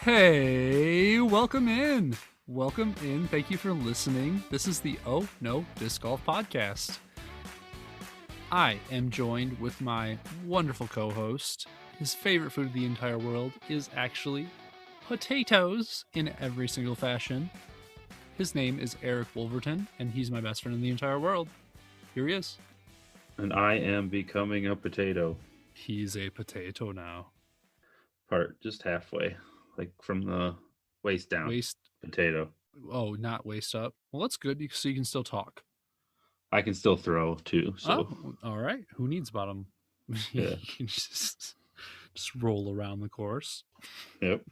Hey, welcome in. Welcome in. Thank you for listening. This is the Oh No Disc Golf podcast. I am joined with my wonderful co-host. His favorite food in the entire world is actually potatoes in every single fashion. His name is Eric Wolverton, and he's my best friend in the entire world. Here he is. And I am becoming a potato. He's a potato now. Just halfway, like from the waist down. Potato. Oh, not waist up. Well, that's good, so you can still talk. I can still throw too. So, all right. Who needs bottom? Yeah. You can just roll around the course. Yep.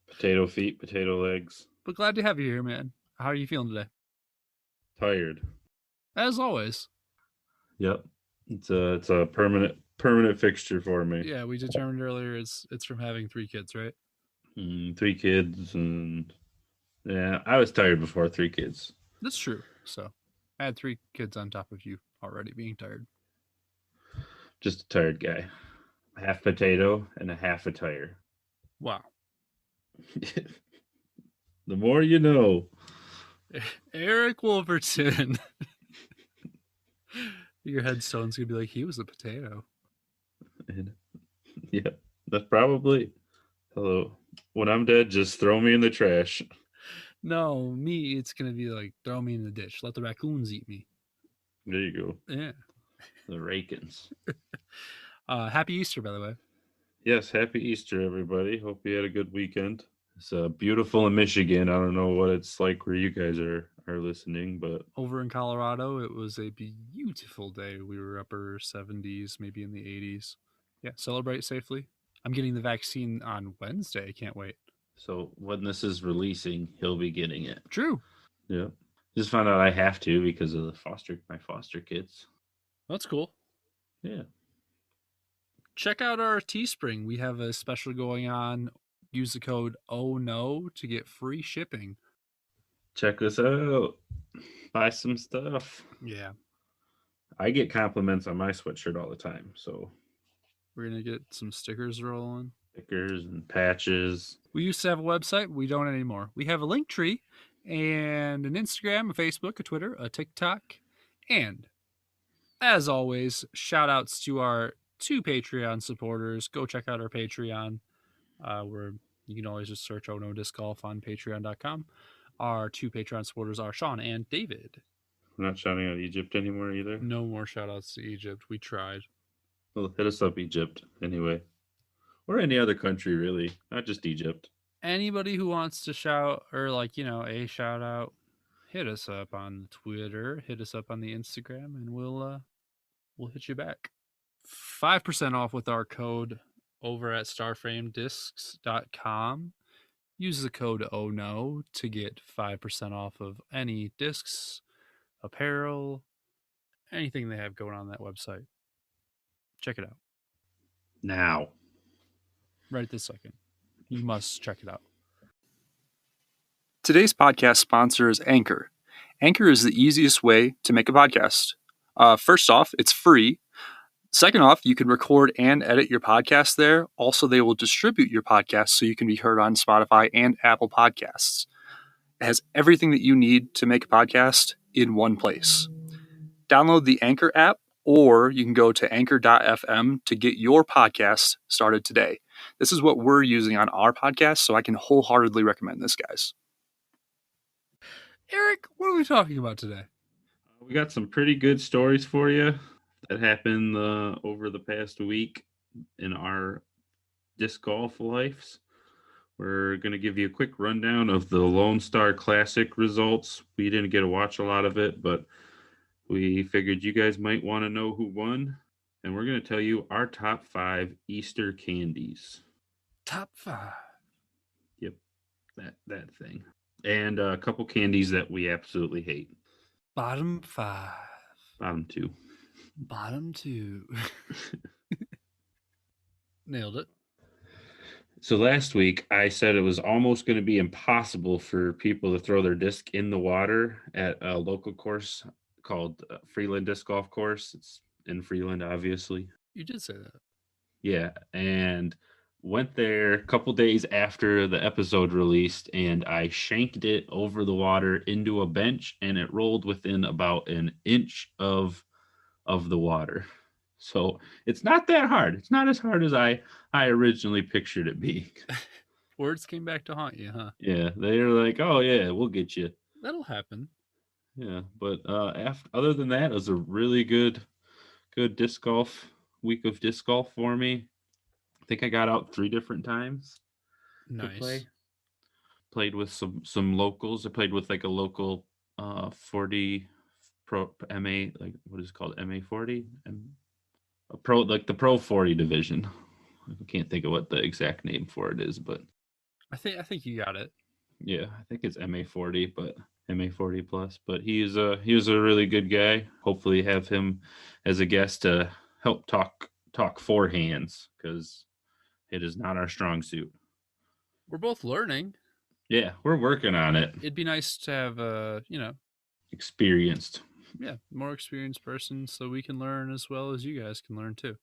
Potato feet, potato legs. But glad to have you here, man. How are you feeling today? Tired. As always. Yep. It's a permanent fixture for me. Yeah, we determined earlier it's from having 3 kids, right? 3 kids, and yeah, I was tired before 3 kids. That's true. So I had 3 kids on top of you already being tired. Just a tired guy. Half potato and a half a tire. Wow. The more you know. Eric Wolverton. Your headstone's gonna be like, he was a potato. Yeah, that's probably. Hello. When I'm dead, just throw me in the trash. No, me, it's gonna be like, throw me in the ditch. Let the raccoons eat me. There you go. Yeah. The Rakins. Happy Easter, by the way. Yes, happy Easter, everybody. Hope you had a good weekend. It's beautiful in Michigan. I don't know what it's like where you guys are listening, but over in Colorado, it was a beautiful day. We were upper 70s, maybe in the 80s. Yeah, celebrate safely. I'm getting the vaccine on Wednesday. Can't wait. So when this is releasing, he'll be getting it. True. Yeah. Just found out I have to because of my foster kids. That's cool. Yeah. Check out our Teespring. We have a special going on. Use the code OHNO to get free shipping. Check this out. Buy some stuff. Yeah. I get compliments on my sweatshirt all the time, so we're going to get some stickers rolling. Stickers and patches. We used to have a website. We don't anymore. We have a Linktree and an Instagram, a Facebook, a Twitter, a TikTok. And as always, shout outs to our 2 Patreon supporters. Go check out our Patreon. Where you can always just search Oh No Disc Golf on patreon.com. Our 2 Patreon supporters are Sean and David. We're not shouting out Egypt anymore either. No more shout outs to Egypt. We tried. Well, hit us up, Egypt, anyway. Or any other country, really. Not just Egypt. Anybody who wants to shout or a shout out, hit us up on Twitter, hit us up on the Instagram, and we'll hit you back. 5% off with our code over at starframediscs.com. Use the code OHNO to get 5% off of any discs, apparel, anything they have going on that website. Check it out. Now. Right this second. You must check it out. Today's podcast sponsor is Anchor. Anchor is the easiest way to make a podcast. First off, it's free. Second off, you can record and edit your podcast there. Also, they will distribute your podcast so you can be heard on Spotify and Apple Podcasts. It has everything that you need to make a podcast in one place. Download the Anchor app, or you can go to anchor.fm to get your podcast started today. This is what we're using on our podcast, so I can wholeheartedly recommend this, guys. Eric, what are we talking about today? We got some pretty good stories for you that happened over the past week in our disc golf lives. We're going to give you a quick rundown of the Lone Star Classic results. We didn't get to watch a lot of it, but we figured you guys might want to know who won. And we're going to tell you our top 5 Easter candies. Top 5. Yep, that thing. And a couple candies that we absolutely hate. Bottom 5. Bottom 2. Bottom 2. Nailed it. So last week, I said it was almost going to be impossible for people to throw their disc in the water at a local course called Freeland Disc Golf Course. It's in Freeland, obviously. You did say that. Yeah, and Went there a couple days after the episode released, and I shanked it over the water into a bench, and it rolled within about an inch of the water. So it's not that hard. It's not as hard as I originally pictured it being. Words came back to haunt you, huh? Yeah, they're like, oh yeah, we'll get you. That'll happen. Yeah, but other than that, it was a really good disc golf week of disc golf for me. I think I got out 3 different times to Nice. play. Played with some locals. I played with like a local 40 pro MA, like what is it called, MA 40, a pro, like the pro 40 division. I can't think of what the exact name for it is, but I think you got it. yeah, I think it's MA 40, but MA 40 plus. But he was a really good guy. Hopefully have him as a guest to help talk forehands, because it is not our strong suit. We're both learning. Yeah, we're working on it. It'd be nice to have Experienced. more experienced person so we can learn as well as you guys can learn too.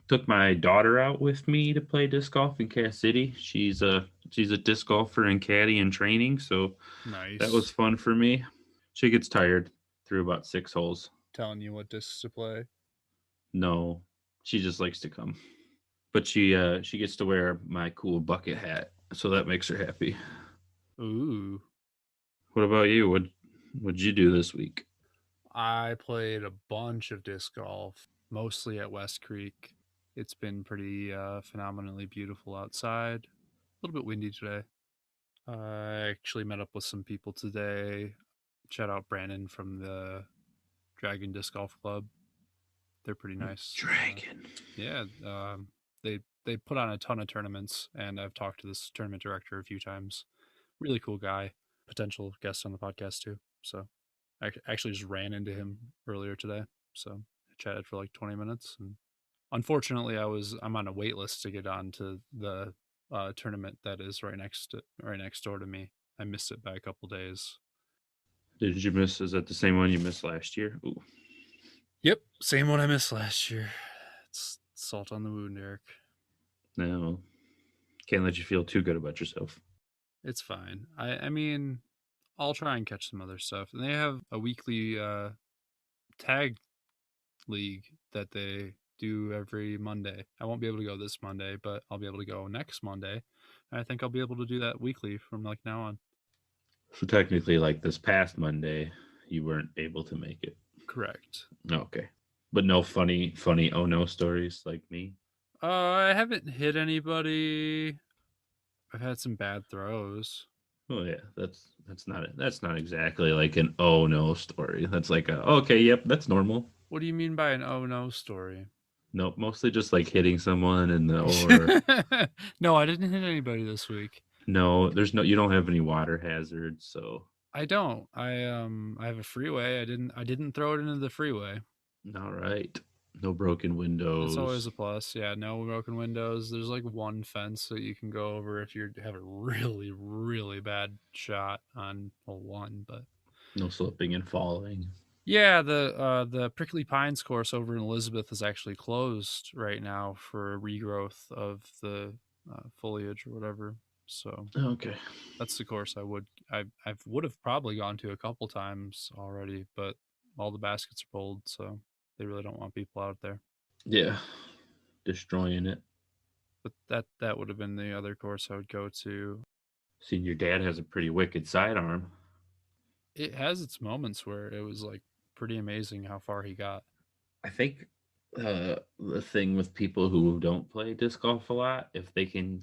Took my daughter out with me to play disc golf in Cass City. She's a disc golfer and caddy in training, so Nice. that was fun for me. She gets tired through about 6 holes. Telling you what discs to play. No, she just likes to come. But she gets to wear my cool bucket hat, so that makes her happy. Ooh. What about you? What'd you do this week? I played a bunch of disc golf, mostly at West Creek. It's been pretty phenomenally beautiful outside. A little bit windy today. I actually met up with some people today. Shout out Brandon from the Dragon Disc Golf Club. They're pretty nice. Dragon. Yeah, they put on a ton of tournaments, and I've talked to this tournament director a few times. Really cool guy, potential guest on the podcast too. So I actually just ran into him earlier today. So I chatted for like 20 minutes, and unfortunately, I'm on a wait list to get on to the tournament that is right next door to me. I missed it by a couple days. Did you miss? Is that the same one you missed last year? Ooh. Yep, same one I missed last year. It's salt on the wound, Eric. No, can't let you feel too good about yourself. It's fine. I mean, I'll try and catch some other stuff. And they have a weekly tag league that they do every Monday. I won't be able to go this Monday, but I'll be able to go next Monday. And I think I'll be able to do that weekly from like now on. So technically, like this past Monday, you weren't able to make it. Correct. Okay, but no funny oh no stories like me. I haven't hit anybody. I've had some bad throws. Oh yeah, that's not exactly like an oh no story. That's like a okay, yep, that's normal. What do you mean by an oh no story? Nope, mostly just like hitting someone or No, I didn't hit anybody this week. no, you don't have any water hazards, so I don't. I have a freeway. I didn't throw it into the freeway. all right. No broken windows. That's always a plus. Yeah, no broken windows. There's like one fence that you can go over if you have a really, really bad shot on hole one, but no slipping and falling. yeah, the Prickly Pines course over in Elizabeth is actually closed right now for regrowth of the foliage or whatever. So Okay. that's the course I would have probably gone to a couple times already, but all the baskets are pulled, so they really don't want people out there. Yeah. Destroying it. But that would have been the other course I would go to. Seeing your dad has a pretty wicked sidearm. It has its moments where it was like pretty amazing how far he got. I think the thing with people who don't play disc golf a lot, if they can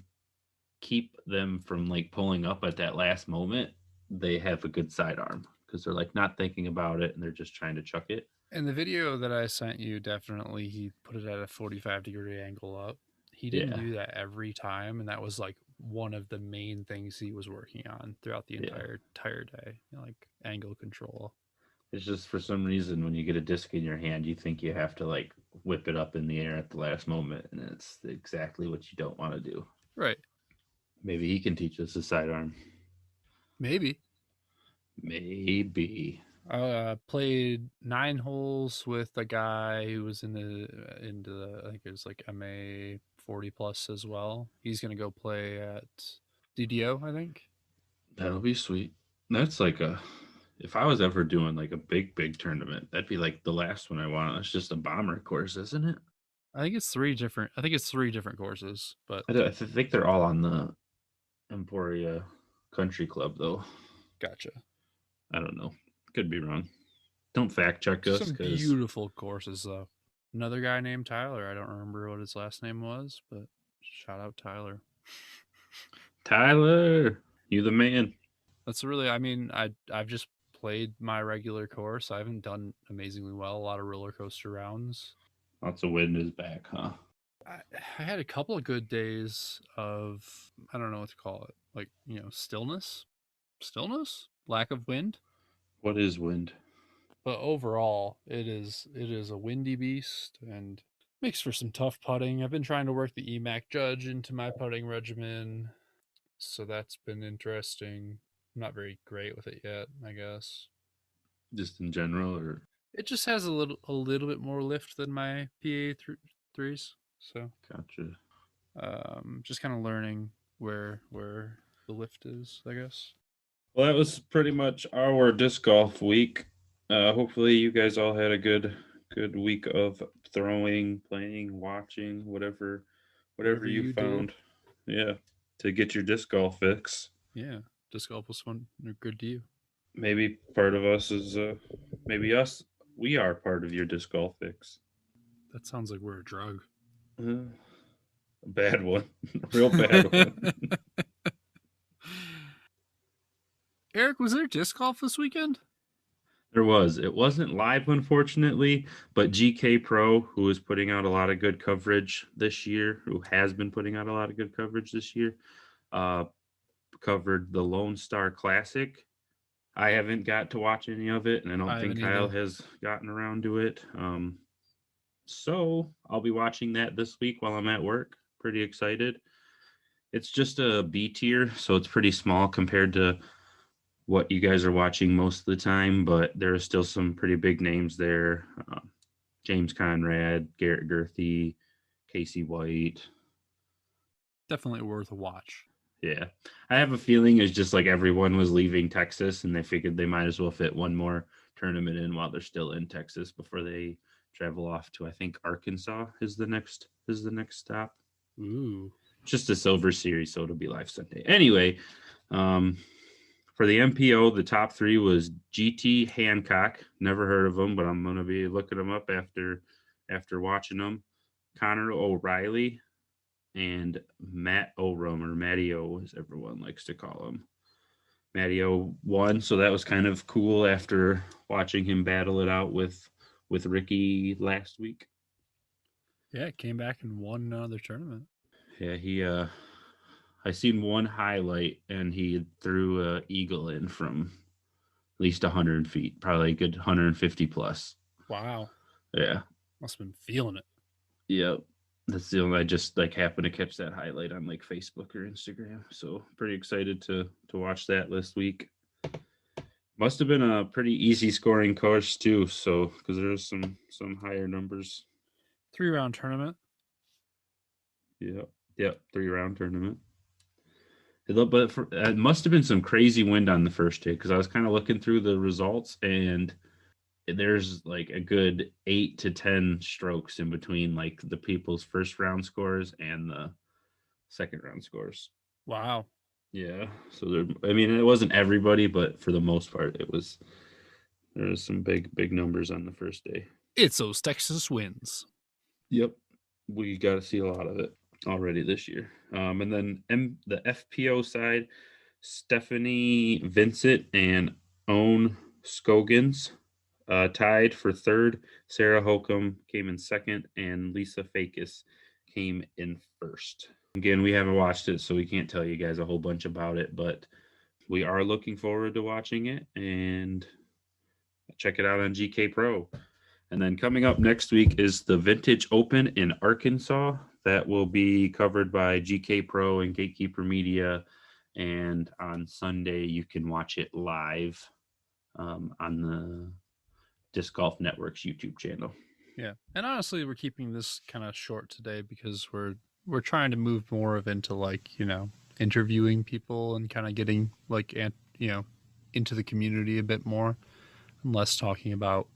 keep them from like pulling up at that last moment, they have a good sidearm because they're like not thinking about it and they're just trying to chuck it. And the video that I sent you, definitely he put it at a 45-degree angle up. He didn't do that every time, and that was like one of the main things he was working on throughout the entire day, like angle control. It's just for some reason when you get a disc in your hand, you think you have to like whip it up in the air at the last moment, and it's exactly what you don't want to do. Right. Maybe he can teach us a sidearm. Maybe. Maybe. I played 9 holes with a guy who was into I think it was like MA 40 plus as well. He's gonna go play at DDO, I think. That'll be sweet. That's like if I was ever doing like a big tournament, that'd be like the last one I want. It's just a bomber course, isn't it? I think it's 3 different courses, but I think they're all on the Emporia Country Club, though. gotcha. I don't know. Could be wrong. Don't fact check us, Some because beautiful courses though. Another guy named Tyler. I don't remember what his last name was, but shout out Tyler. Tyler, you the man. That's really, I mean, I've just played my regular course. I haven't done amazingly well. A lot of roller coaster rounds. Lots of wind is back, huh? I had a couple of good days of, I don't know what to call it, like, stillness, lack of wind. What is wind? But overall, it is a windy beast and makes for some tough putting. I've been trying to work the EMAC judge into my putting regimen, so that's been interesting. I'm not very great with it yet, I guess. Just in general, or It just has a little bit more lift than my threes, so gotcha. just kind of learning where the lift is, I guess. Well, that was pretty much our disc golf week. Hopefully, you guys all had a good week of throwing, playing, watching, whatever Whatever you you did, found. Yeah, to get your disc golf fix. yeah, disc golf was fun. Good to you. Maybe part of us is maybe us. We are part of your disc golf fix. That sounds like we're a drug. A bad one, real bad one. Eric, was there disc golf this weekend? There was. It wasn't live, unfortunately, but GK Pro, who is putting out a lot of good coverage this year, who has been putting out a lot of good coverage this year, uh, covered the Lone Star Classic. I haven't got to watch any of it, and I don't I think haven't Kyle either. has gotten around to it. So I'll be watching that this week while I'm at work. Pretty excited. It's just a B tier, so it's pretty small compared to what you guys are watching most of the time, but there are still some pretty big names there. James Conrad, Garrett Gerthy, Casey White. Definitely worth a watch. Yeah. I have a feeling it's just like everyone was leaving Texas and they figured they might as well fit one more tournament in while they're still in Texas before they travel off to, I think, Arkansas is the next stop. Ooh. Just a silver series, so it'll be live Sunday. Anyway, for the MPO, the top three was GT Hancock. Never heard of him, but I'm going to be looking him up after watching them. Connor O'Reilly and Matt Oram, or Matty O, as everyone likes to call him. Matty O won, so that was kind of cool after watching him battle it out with Ricky last week. Yeah, came back and won another tournament. Yeah, I seen one highlight, and he threw a eagle in from at least 100 feet, probably a good 150 plus. Wow. Yeah. Must have been feeling it. Yep. That's the only, I just like happened to catch that highlight on like Facebook or Instagram. So pretty excited to watch that this week. Must have been a pretty easy scoring course too. So because there's some higher numbers. 3-round tournament. Yep. 3-round tournament. But it must have been some crazy wind on the first day, because I was kind of looking through the results, and there's like a good 8 to 10 strokes in between like the people's first round scores and the second round scores. Wow. Yeah. So I mean, it wasn't everybody, but for the most part, there was some big numbers on the first day. It's those Texas wins. Yep. We got to see a lot of it already this year. And then the FPO side, Stephanie Vincent and Own Scogins tied for third. Sarah Holcomb came in second, and Lisa Fakis came in first. Again, we haven't watched it, so we can't tell you guys a whole bunch about it, but we are looking forward to watching it, and check it out on GK Pro. And then coming up next week is the Vintage Open in Arkansas. That will be covered by GK Pro and Gatekeeper Media. And on Sunday, you can watch it live on the Disc Golf Network's YouTube channel. Yeah, and honestly, we're keeping this kind of short today because we're trying to move more of into like interviewing people and kind of getting like into the community a bit more, and less talking about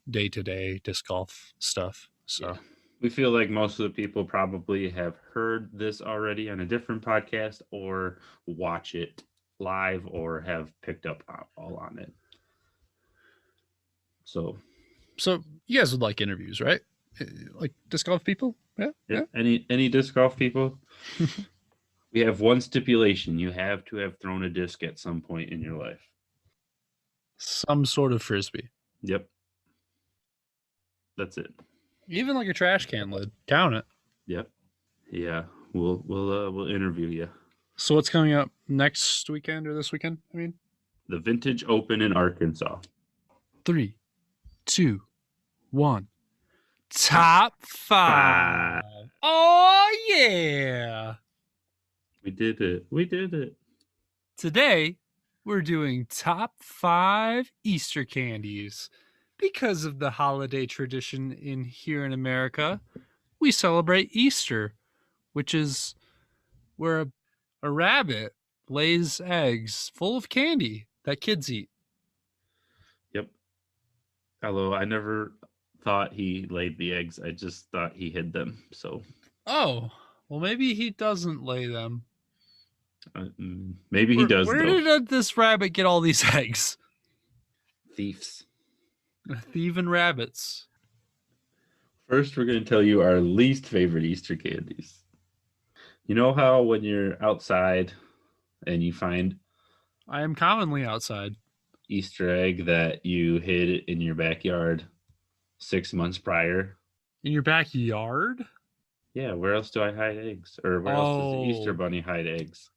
day-to-day disc golf stuff. So yeah. We feel like most of the people probably have heard this already on a different podcast or watch it live or have picked up all on it. So you guys would like interviews, right? Like disc golf people? Yeah. Any disc golf people? We have one stipulation: you have to have thrown a disc at some point in your life. Some sort of frisbee. Yep. That's it. Even like a trash can lid. Count it. Yep. Yeah. We'll interview you. So what's coming up next weekend or this weekend? I mean, the Vintage Open in Arkansas. 3, 2, 1. Top 5. Oh yeah. We did it. Today we're doing top 5 Easter candies. Because of the holiday tradition here in America, we celebrate Easter, which is where a rabbit lays eggs full of candy that kids eat. Yep. Although I never thought he laid the eggs. I just thought he hid them. So. Oh, well, maybe he doesn't lay them. Maybe he does. Where did this rabbit get all these eggs? Thieves. Thieving rabbits. First, we're going to tell you our least favorite Easter candies. You know how when you're outside and you find... I am commonly outside. Easter egg that you hid in your backyard 6 months prior. In your backyard? Yeah, where else do I hide eggs? Or where else does the Easter Bunny hide eggs?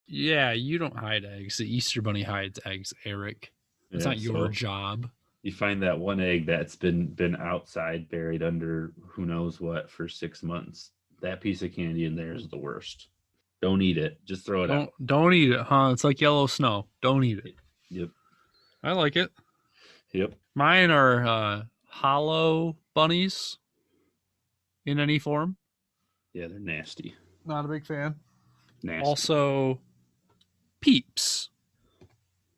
Yeah, you don't hide eggs. The Easter Bunny hides eggs, Eric. It's not your job. You find that one egg that's been outside, buried under who knows what for 6 months. That piece of candy in there is the worst. Don't eat it. Just throw it out. Don't eat it, huh? It's like yellow snow. Don't eat it. Yep. I like it. Yep. Mine are hollow bunnies in any form. Yeah, they're nasty. Not a big fan. Nasty. Also, Peeps.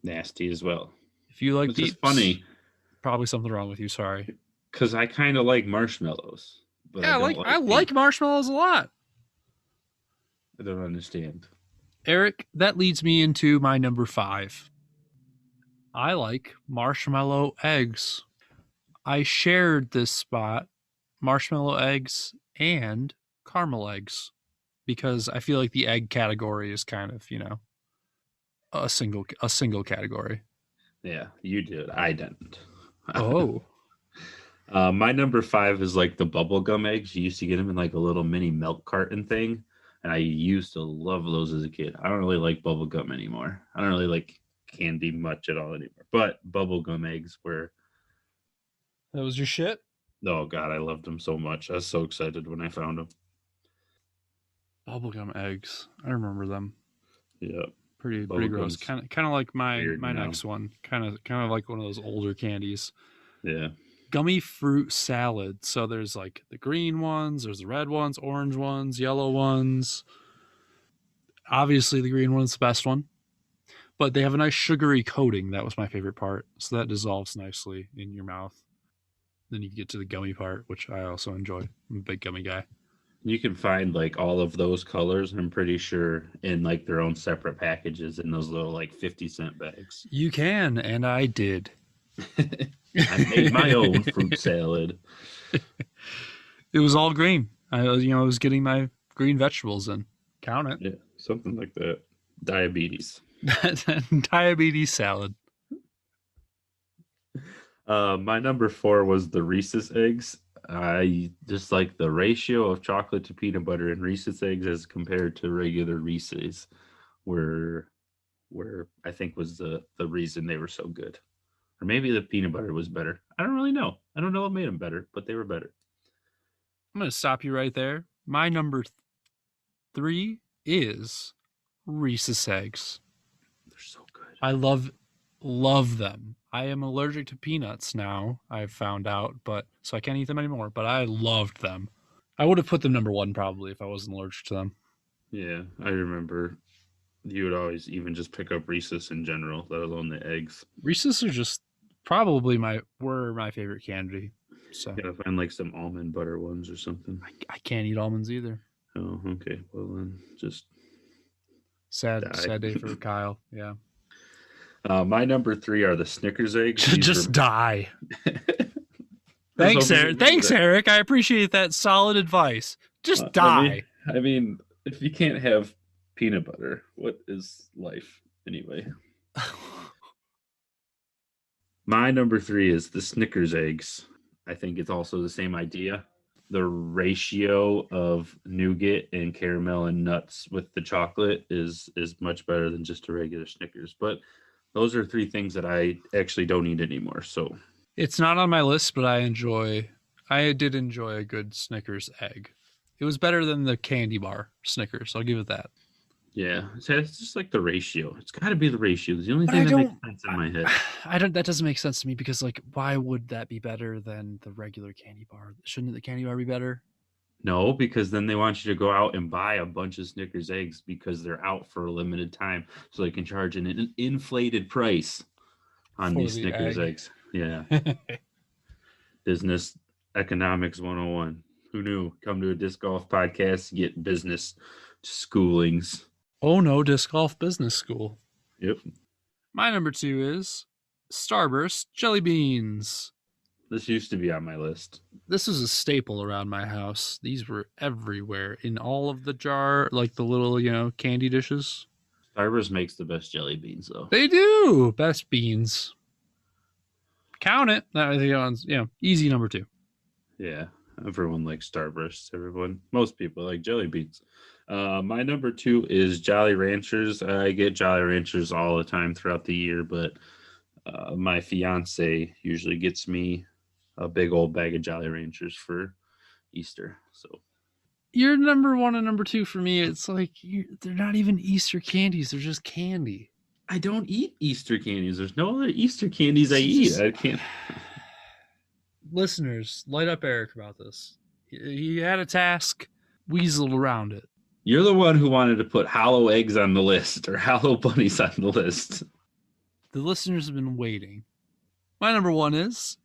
Nasty as well. If you like Peeps, is funny. Probably something wrong with you. Sorry. Because I kind of like marshmallows. But yeah, I like marshmallows a lot. I don't understand. Eric, that leads me into my number 5. I like marshmallow eggs. I shared this spot, marshmallow eggs and caramel eggs, because I feel like the egg category is kind of, a single category. Yeah, you did. I didn't. Oh. My number 5 is like the bubblegum eggs. You used to get them in like a little mini milk carton thing. And I used to love those as a kid. I don't really like bubblegum anymore. I don't really like candy much at all anymore. But bubblegum eggs were... That was your shit? Oh, God, I loved them so much. I was so excited when I found them. Bubblegum eggs. I remember them. Yeah. Pretty gross. Kind of like my next one. Kind of like one of those older candies. Yeah. Gummy fruit salad. So there's like the green ones, there's the red ones, orange ones, yellow ones. Obviously the green one's the best one. But they have a nice sugary coating. That was my favorite part. So that dissolves nicely in your mouth. Then you get to the gummy part, which I also enjoy. I'm a big gummy guy. You can find like all of those colors, I'm pretty sure, in like their own separate packages in those little like 50-cent bags. You can, and I did. I made my own fruit salad. It was all green. I was getting my green vegetables in. Count it. Yeah, something like that. Diabetes. Diabetes salad. My number 4 was the Reese's eggs. I just like the ratio of chocolate to peanut butter in Reese's eggs as compared to regular Reese's, where I think was the reason they were so good. Or maybe the peanut butter was better. I don't really know. I don't know what made them better, but they were better. I'm going to stop you right there. My number 3 is Reese's eggs. They're so good. I love Love them. I am allergic to peanuts now, I've found out, but so I can't eat them anymore, but I loved them. I would have put them number one probably if I wasn't allergic to them. Yeah, I remember you would always even just pick up Reese's in general, let alone the eggs. Reese's are just probably were my favorite candy. So You gotta find like some almond butter ones or something. I can't eat almonds either. Oh, okay. Well then, just Sad die. day for Kyle. Yeah. My number 3 are the Snickers eggs. Just die. Thanks, Eric. Thanks, Eric. I appreciate that solid advice. Just die. I mean, if you can't have peanut butter, what is life anyway? My number 3 is the Snickers eggs. I think it's also the same idea. The ratio of nougat and caramel and nuts with the chocolate is much better than just a regular Snickers. But those are 3 things that I actually don't eat anymore. So it's not on my list, but I did enjoy a good Snickers egg. It was better than the candy bar Snickers. I'll give it that. yeah, it's just like the ratio. It's got to be the ratio. It's the only thing that makes sense in my head. That doesn't make sense to me because, like, why would that be better than the regular candy bar? Shouldn't the candy bar be better? No, because then they want you to go out and buy a bunch of Snickers eggs because they're out for a limited time, so they can charge an inflated price on these Snickers eggs. Yeah. Business economics 101. Who knew? Come to a disc golf podcast, get business schoolings. Oh no, Disc Golf Business School. Yep. My number 2 is Starburst Jelly Beans. This used to be on my list. This was a staple around my house. These were everywhere in all of the jar, like the little, candy dishes. Starburst makes the best jelly beans, though. They do. Best beans. Count it. I think easy number 2. Yeah. Everyone likes Starbursts. Most people like jelly beans. My number 2 is Jolly Ranchers. I get Jolly Ranchers all the time throughout the year, but my fiance usually gets me a big old bag of Jolly Ranchers for Easter. So you're number 1 and number 2 for me. It's like they're not even Easter candies. They're just candy. I don't eat Easter candies. There's no other Easter candies I eat. I can't. Listeners, light up Eric about this. He had a task, weaseled around it. You're the one who wanted to put hollow eggs on the list or hollow bunnies on the list. The listeners have been waiting. My number 1 is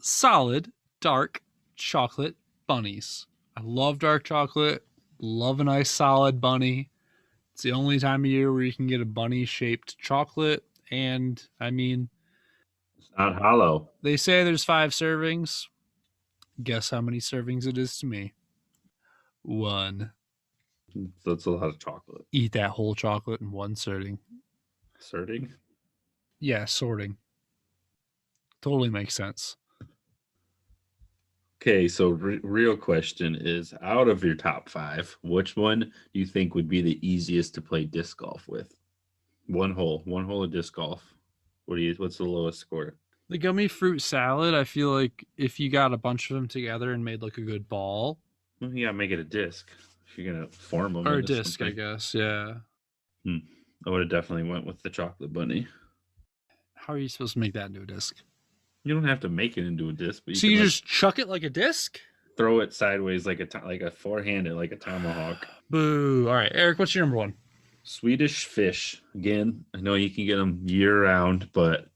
solid dark chocolate bunnies. I love dark chocolate. Love a nice solid bunny. It's the only time of year where you can get a bunny-shaped chocolate. And, it's not hollow. They say there's 5 servings. Guess how many servings it is to me? 1. That's a lot of chocolate. Eat that whole chocolate in 1 serving. Sorting? Yeah, sorting. Totally makes sense. Okay, so real question is, out of your top 5, which one do you think would be the easiest to play disc golf with? One hole of disc golf. What's the lowest score? The gummy fruit salad, I feel like if you got a bunch of them together and made like a good ball. Well, you gotta make it a disc. If you're gonna form them. Or a disc, I guess, yeah. I would have definitely went with the chocolate bunny. How are you supposed to make that into a disc? You don't have to make it into a disc, but you just chuck it like a disc? Throw it sideways like a four-handed, like a tomahawk. Boo! All right, Eric, what's your number 1? Swedish fish. Again, I know you can get them year-round, but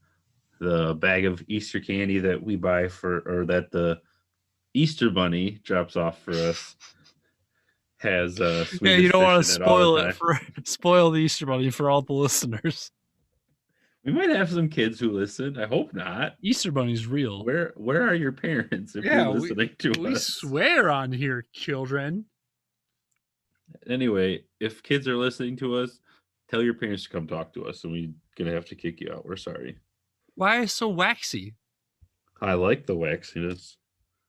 the bag of Easter candy that we buy that the Easter bunny drops off for us has Swedish yeah, you don't want to spoil the Easter bunny for all the listeners. We might have some kids who listen. I hope not. Easter bunny's real. Where are your parents if you're listening to us? We swear on here, children. Anyway, if kids are listening to us, tell your parents to come talk to us, and we're gonna have to kick you out. We're sorry. Why is it so waxy? I like the waxiness.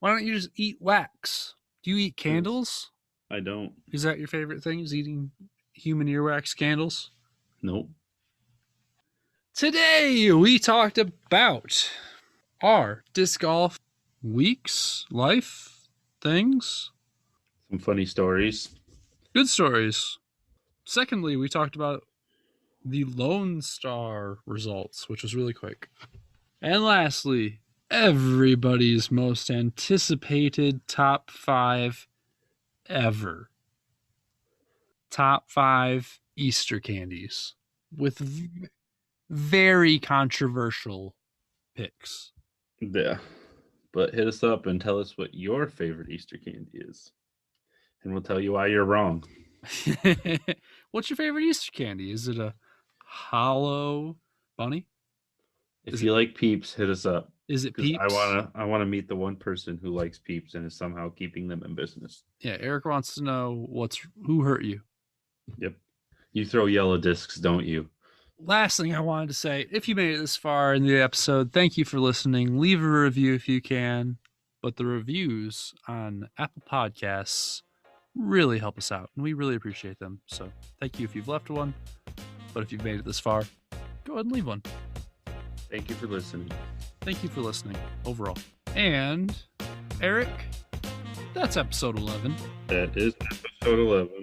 Why don't you just eat wax? Do you eat candles? I don't. Is that your favorite thing? Is eating human earwax candles? Nope. Today we talked about our disc golf weeks, life, things. Some funny stories. Good stories. Secondly, we talked about the Lone Star results, which was really quick. And lastly, everybody's most anticipated top 5 ever. Top 5 Easter candies with very controversial picks. Yeah. But hit us up and tell us what your favorite Easter candy is. And we'll tell you why you're wrong. What's your favorite Easter candy? Is it a hollow bunny? If you like Peeps, hit us up. Is it Because Peeps? I wanna meet the one person who likes Peeps and is somehow keeping them in business. Yeah, Eric wants to know who hurt you. Yep. You throw yellow discs, don't you? Last thing I wanted to say, if you made it this far in the episode, thank you for listening. Leave a review if you can. But the reviews on Apple Podcasts really help us out, and we really appreciate them. So thank you if you've left one. But if you've made it this far, go ahead and leave one. Thank you for listening. Thank you for listening overall. And Eric, that's episode 11. That is episode 11.